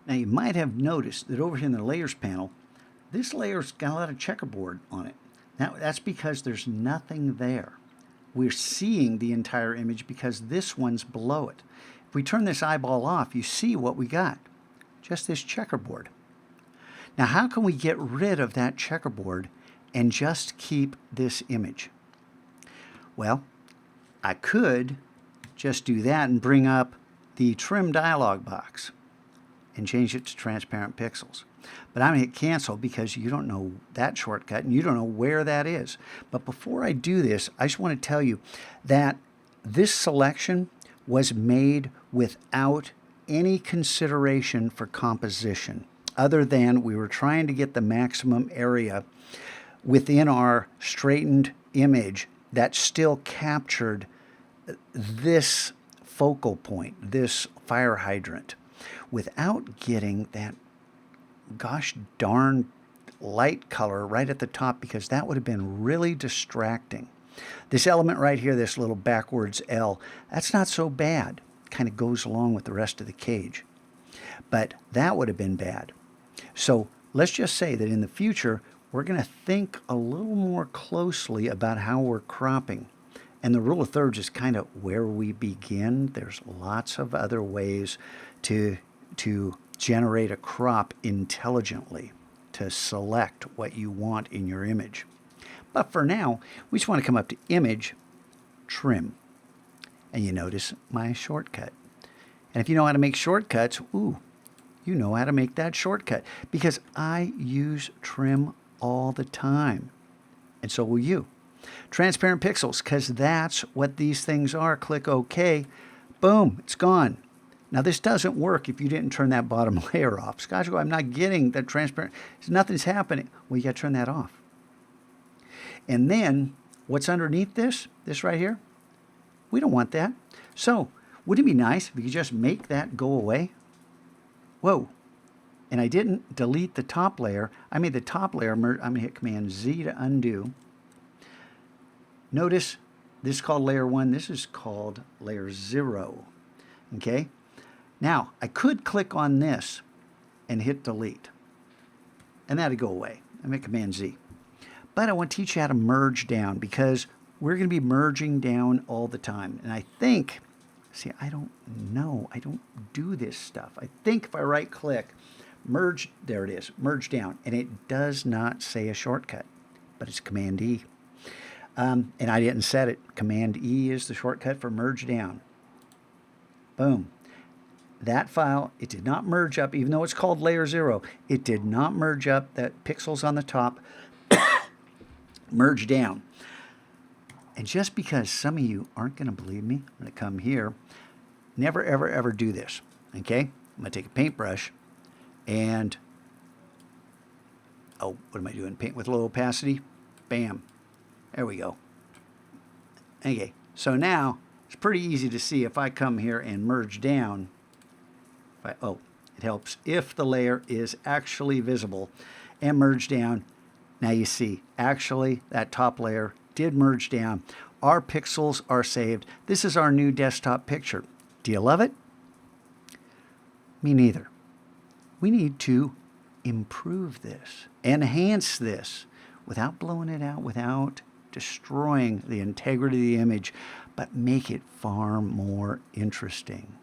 Now you might have noticed that over here in the layers panel, this layer's got a lot of checkerboard on it. Now that's because there's nothing there. We're seeing the entire image because this one's below it. If we turn this eyeball off, you see what we got. Just this checkerboard. Now how can we get rid of that checkerboard and just keep this image? Well, I could just do that and bring up the trim dialog box and change it to transparent pixels. But I'm going to hit cancel because you don't know that shortcut and you don't know where that is. But before I do this, I just want to tell you that this selection was made without any consideration for composition, other than we were trying to get the maximum area within our straightened image that still captured this focal point, this fire hydrant, without getting that gosh darn light color right at the top, because that would have been really distracting. This element right here, this little backwards L, that's not so bad. Kind of goes along with the rest of the cage. But that would have been bad. So let's just say that in the future, we're going to think a little more closely about how we're cropping. And the rule of thirds is kind of where we begin. There's lots of other ways to generate a crop intelligently, to select what you want in your image. But for now, we just want to come up to Image, Trim. And you notice my shortcut. And if you know how to make shortcuts, ooh, you know how to make that shortcut, because I use trim all the time. And so will you. Transparent pixels, because that's what these things are. Click OK. Boom, it's gone. Now this doesn't work if you didn't turn that bottom layer off. Scotch, I'm not getting that transparent. Nothing's happening. Well, you got to turn that off. And then what's underneath this right here? We don't want that. So wouldn't it be nice if you could just make that go away? Whoa. And I didn't delete the top layer. I made the top layer merge. I'm going to hit Command Z to undo. Notice this is called layer 1. This is called layer 0. Okay? Now, I could click on this and hit delete. And that'd go away. I make Command Z. But I want to teach you how to merge down, because we're going to be merging down all the time. And I think, see, I don't know. I don't do this stuff. I think if I right click, merge, there it is, merge down. And it does not say a shortcut, but it's Command E. And I didn't set it. Command E is the shortcut for merge down. Boom. That file, it did not merge up, even though it's called layer 0. It did not merge up. That pixels on the top merge down. And just because some of you aren't going to believe me, I'm going to come here. Never, ever, ever do this. Okay? I'm going to take a paintbrush and, oh, what am I doing? Paint with low opacity. Bam. There we go. Okay, so now it's pretty easy to see if I come here and merge down. Oh, it helps if the layer is actually visible, and merge down. Now you see, actually, that top layer did merge down. Our pixels are saved. This is our new desktop picture. Do you love it? Me neither. We need to improve this, enhance this, without blowing it out, without destroying the integrity of the image, but make it far more interesting.